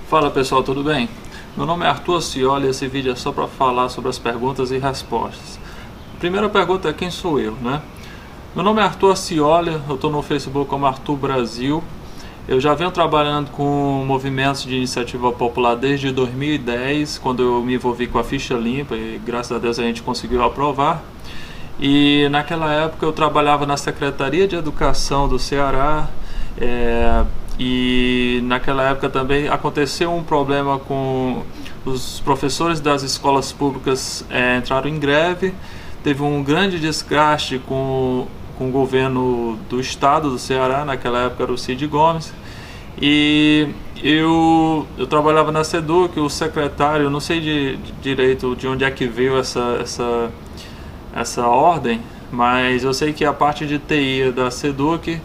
Fala pessoal, tudo bem? Meu nome é Arthur Cioli e esse vídeo é só para falar sobre as perguntas e respostas. A primeira pergunta é quem sou eu, né? Meu nome é Arthur Cioli, eu estou no Facebook como Arthur Brasil. Eu já venho trabalhando com movimentos de iniciativa popular desde 2010, quando eu me envolvi com a ficha limpa e graças a Deus a gente conseguiu aprovar. E naquela época eu trabalhava na Secretaria de Educação do Ceará, e naquela época também aconteceu um problema com os professores das escolas públicas, entraram em greve, teve um grande desgaste com o governo do estado do Ceará, naquela época era o Cid Gomes, e eu trabalhava na SEDUC, o secretário, eu não sei direito de onde é que veio essa ordem, mas eu sei que a parte de TI da SEDUC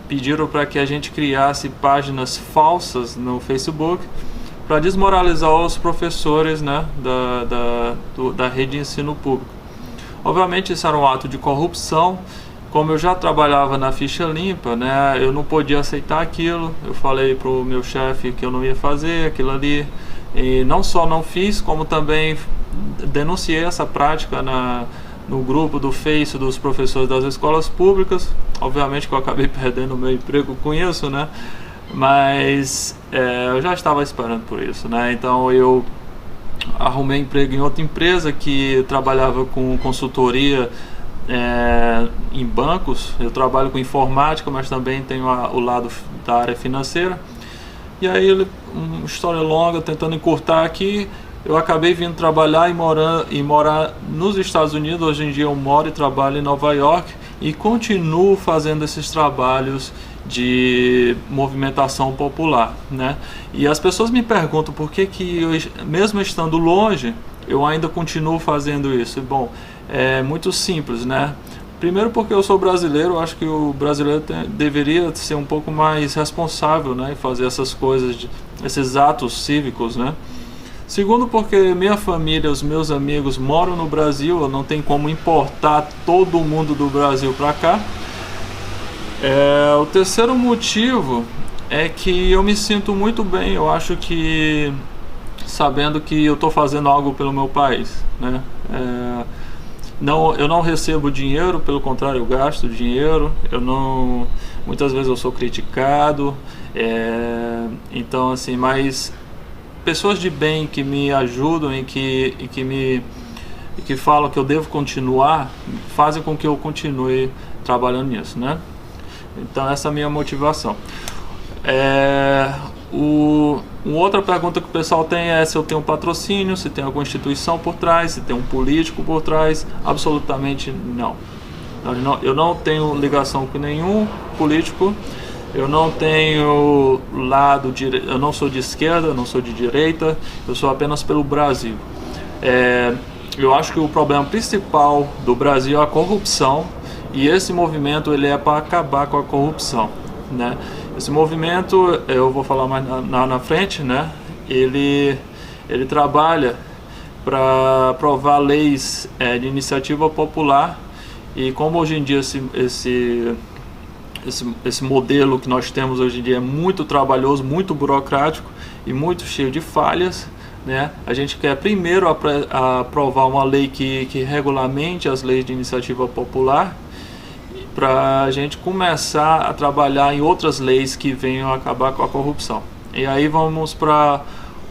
pediram para que a gente criasse páginas falsas no Facebook para desmoralizar os professores, né, da rede de ensino público. Obviamente isso era um ato de corrupção. Como eu já trabalhava na ficha limpa, né, eu não podia aceitar aquilo. Eu falei para o meu chefe que eu não ia fazer aquilo ali, e não só não fiz, como também denunciei essa prática no grupo do Face dos professores das escolas públicas. Obviamente que eu acabei perdendo o meu emprego com isso, né? Mas eu já estava esperando por isso, né? Então eu arrumei emprego em outra empresa que trabalhava com consultoria em bancos. Eu trabalho com informática, mas também tenho o lado da área financeira. E aí, uma história longa, tentando encurtar aqui, eu acabei vindo trabalhar e morar nos Estados Unidos. Hoje em dia eu moro e trabalho em Nova York e continuo fazendo esses trabalhos de movimentação popular, né? E as pessoas me perguntam por que eu, mesmo estando longe, eu ainda continuo fazendo isso. Bom, é muito simples, né? Primeiro porque eu sou brasileiro, eu acho que o brasileiro deveria ser um pouco mais responsável, né, e fazer essas coisas, esses atos cívicos, né? Segundo porque minha família, os meus amigos moram no Brasil, eu não tenho como importar todo mundo do Brasil para cá. O terceiro motivo é que eu me sinto muito bem, eu acho que sabendo que eu estou fazendo algo pelo meu país, né? Eu não recebo dinheiro, pelo contrário, eu gasto dinheiro. Muitas vezes eu sou criticado, então assim, mas pessoas de bem que me ajudam e que falam que eu devo continuar, fazem com que eu continue trabalhando nisso, né? Então essa é a minha motivação. Uma outra pergunta que o pessoal tem é se eu tenho um patrocínio, se tem alguma instituição por trás, se tem um político por trás. Absolutamente não. Eu não tenho ligação com nenhum político, eu não tenho eu não sou de esquerda, eu não sou de direita, eu sou apenas pelo Brasil. Eu acho que o problema principal do Brasil é a corrupção, e esse movimento ele é para acabar com a corrupção, né? Esse movimento, eu vou falar mais na frente, né? Ele trabalha para aprovar leis de iniciativa popular, e como hoje em dia esse modelo que nós temos hoje em dia é muito trabalhoso, muito burocrático e muito cheio de falhas, né? A gente quer primeiro aprovar uma lei que regulamente as leis de iniciativa popular, para a gente começar a trabalhar em outras leis que venham acabar com a corrupção. E aí vamos para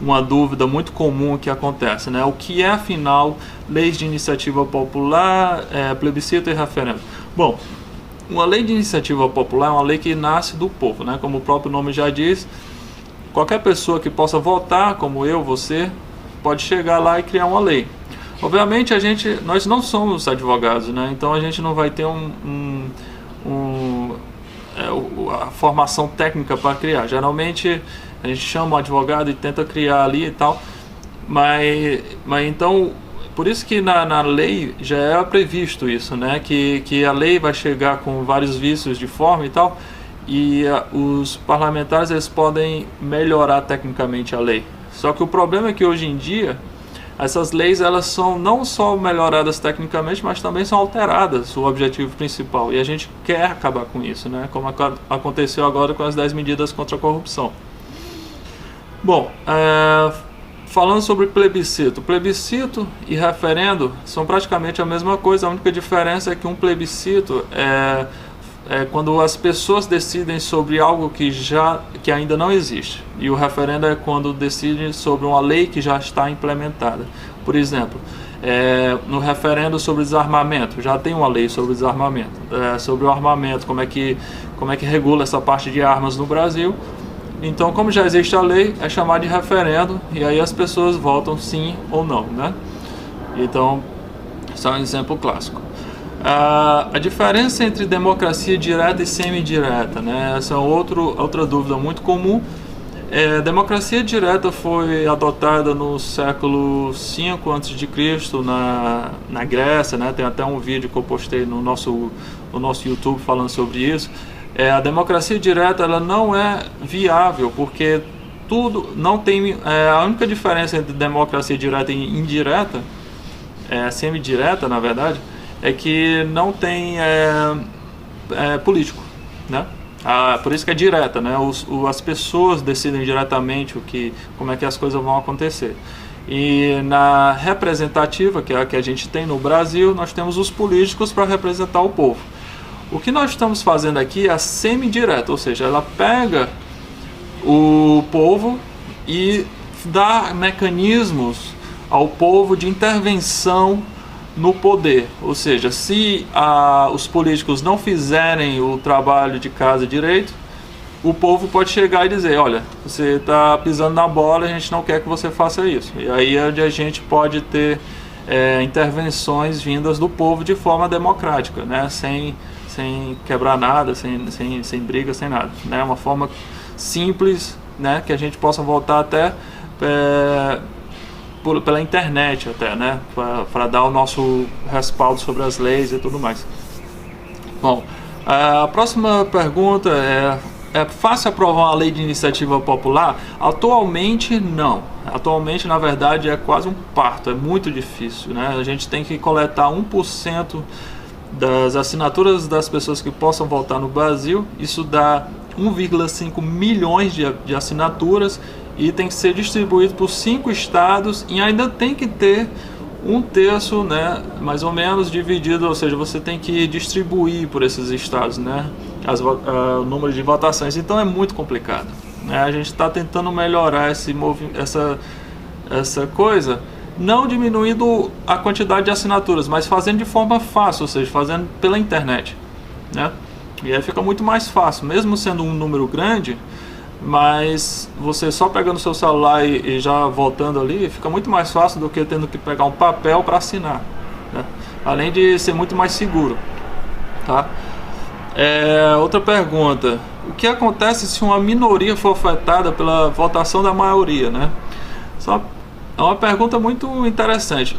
uma dúvida muito comum que acontece, né? O que é, afinal, leis de iniciativa popular, plebiscito e referendo? Bom, uma lei de iniciativa popular é uma lei que nasce do povo, né? Como o próprio nome já diz, qualquer pessoa que possa votar, como eu, você, pode chegar lá e criar uma lei. Obviamente nós não somos advogados, né? Então a gente não vai ter a formação técnica para criar. Geralmente a gente chama o advogado e tenta criar ali e tal, mas então por isso que na lei já é previsto isso, né? Que a lei vai chegar com vários vícios de forma e tal, e os parlamentares eles podem melhorar tecnicamente a lei. Só que o problema é que hoje em dia essas leis elas são não só melhoradas tecnicamente, mas também são alteradas, o objetivo principal. E a gente quer acabar com isso, né? Como aconteceu agora com as 10 medidas contra a corrupção. Bom, falando sobre plebiscito e referendo são praticamente a mesma coisa. A única diferença é que um plebiscito é quando as pessoas decidem sobre algo que ainda não existe, e o referendo é quando decidem sobre uma lei que já está implementada. Por exemplo, no referendo sobre desarmamento, já tem uma lei sobre desarmamento, sobre o armamento, como é que regula essa parte de armas no Brasil. Então, como já existe a lei, é chamado de referendo, e aí as pessoas votam sim ou não, né? Então, isso é um exemplo clássico. A diferença entre democracia direta e semi-direta, né? Essa é outra dúvida muito comum. Democracia direta foi adotada no século V a.C. na Grécia, né? Tem até um vídeo que eu postei no nosso YouTube falando sobre isso. A democracia direta ela não é viável, porque tudo não tem. A única diferença entre democracia direta e indireta, semi-direta na verdade, é que não tem político, né? Por isso que é direta, né? As pessoas decidem diretamente como é que as coisas vão acontecer. E na representativa, que é a que a gente tem no Brasil, nós temos os políticos para representar o povo. O que nós estamos fazendo aqui é a semi-direta, ou seja, ela pega o povo e dá mecanismos ao povo de intervenção no poder. Ou seja, se os políticos não fizerem o trabalho de casa direito, o povo pode chegar e dizer: olha, você está pisando na bola, a gente não quer que você faça isso. E aí é onde a gente pode ter intervenções vindas do povo de forma democrática, né? Sem quebrar nada, sem briga, sem nada, né? Uma forma simples, né? Que a gente possa voltar até pela internet até, né? Para dar o nosso respaldo sobre as leis e tudo mais. Bom, a próxima pergunta é fácil aprovar uma lei de iniciativa popular? Atualmente não. Atualmente, na verdade, é quase um parto, é muito difícil, né? A gente tem que coletar 1% das assinaturas das pessoas que possam votar no Brasil. Isso dá 1,5 milhões de assinaturas e tem que ser distribuído por 5 estados e ainda tem que ter 1/3, né, mais ou menos dividido, ou seja, você tem que distribuir por esses estados, né, o número de votações. Então é muito complicado, né? A gente está tentando melhorar essa coisa, não diminuindo a quantidade de assinaturas, mas fazendo de forma fácil, ou seja, fazendo pela internet, né? E aí fica muito mais fácil, mesmo sendo um número grande, mas você só pegando o seu celular e já voltando ali, fica muito mais fácil do que tendo que pegar um papel para assinar, né? Além de ser muito mais seguro, tá? Outra pergunta: o que acontece se uma minoria for afetada pela votação da maioria, né? É uma pergunta muito interessante.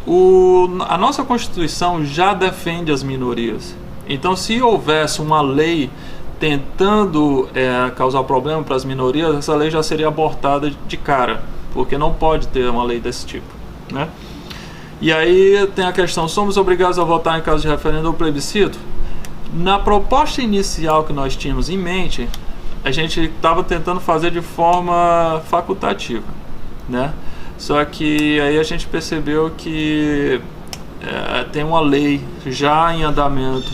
A nossa Constituição já defende as minorias. Então, se houvesse uma lei tentando causar problema para as minorias, essa lei já seria abortada de cara, porque não pode ter uma lei desse tipo, né? E aí tem a questão: somos obrigados a votar em caso de referendo ou plebiscito? Na proposta inicial que nós tínhamos em mente, a gente estava tentando fazer de forma facultativa, né? Só que aí a gente percebeu que tem uma lei já em andamento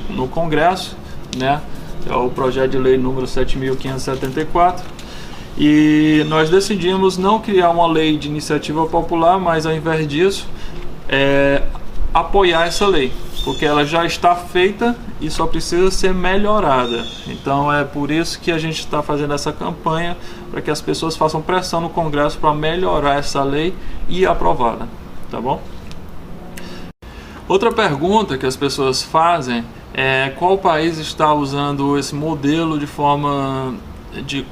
no Congresso, né? É o projeto de lei número 7.574, e nós decidimos não criar uma lei de iniciativa popular, mas ao invés disso apoiar essa lei, porque ela já está feita e só precisa ser melhorada. Então é por isso que a gente está fazendo essa campanha, para que as pessoas façam pressão no Congresso para melhorar essa lei e aprová-la, tá bom? Outra pergunta que as pessoas fazem é: qual país está usando esse modelo de forma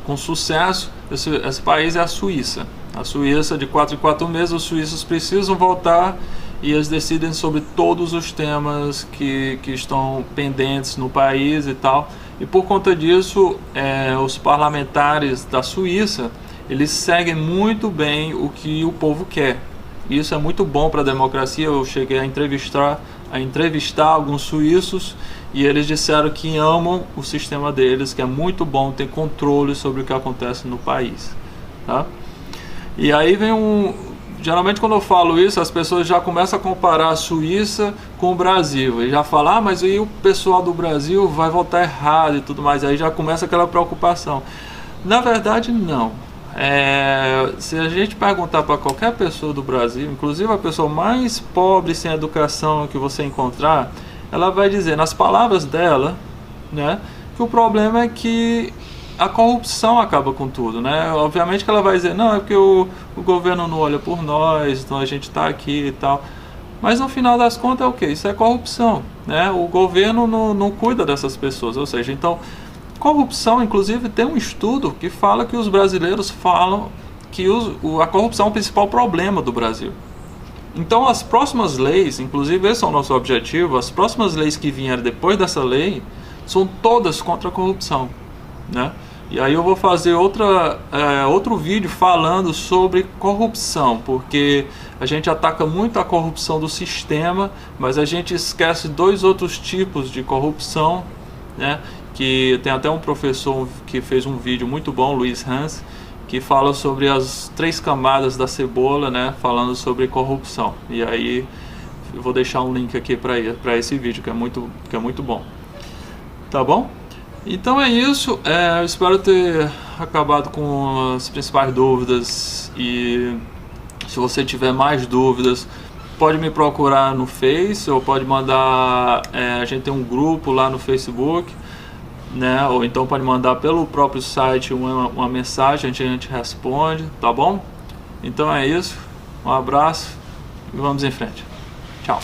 com sucesso? Esse país é a Suíça. A Suíça, de 4 em 4 meses, os suíços precisam votar e eles decidem sobre todos os temas que estão pendentes no país e tal. E por conta disso, os parlamentares da Suíça, eles seguem muito bem o que o povo quer. Isso é muito bom para a democracia. Eu cheguei a entrevistar alguns suíços e eles disseram que amam o sistema deles, que é muito bom ter controle sobre o que acontece no país, tá? E aí vem geralmente quando eu falo isso, as pessoas já começam a comparar a Suíça com o Brasil. E já falam, ah, mas aí o pessoal do Brasil vai votar errado e tudo mais. Aí já começa aquela preocupação. Na verdade, não. Se a gente perguntar para qualquer pessoa do Brasil, inclusive a pessoa mais pobre, sem educação que você encontrar, ela vai dizer, nas palavras dela, né, que o problema é que a corrupção acaba com tudo, né? Obviamente que ela vai dizer, não, é porque o governo não olha por nós, então a gente está aqui e tal. Mas no final das contas é o quê? Isso é corrupção, né? O governo não cuida dessas pessoas, ou seja, então, corrupção, inclusive tem um estudo que fala que os brasileiros falam que a corrupção é o principal problema do Brasil. Então as próximas leis, inclusive esse é o nosso objetivo, as próximas leis que vierem depois dessa lei, são todas contra a corrupção, né? E aí eu vou fazer outro vídeo falando sobre corrupção, porque a gente ataca muito a corrupção do sistema, mas a gente esquece 2 outros tipos de corrupção, né? Que tem até um professor que fez um vídeo muito bom, Luiz Hans, que fala sobre as 3 camadas da cebola, né? Falando sobre corrupção. E aí eu vou deixar um link aqui para esse vídeo, que é muito bom. Tá bom? Então é isso, eu espero ter acabado com as principais dúvidas, e se você tiver mais dúvidas, pode me procurar no Face, ou pode mandar, a gente tem um grupo lá no Facebook, né? Ou então pode mandar pelo próprio site uma mensagem, a gente responde, tá bom? Então é isso, um abraço e vamos em frente. Tchau.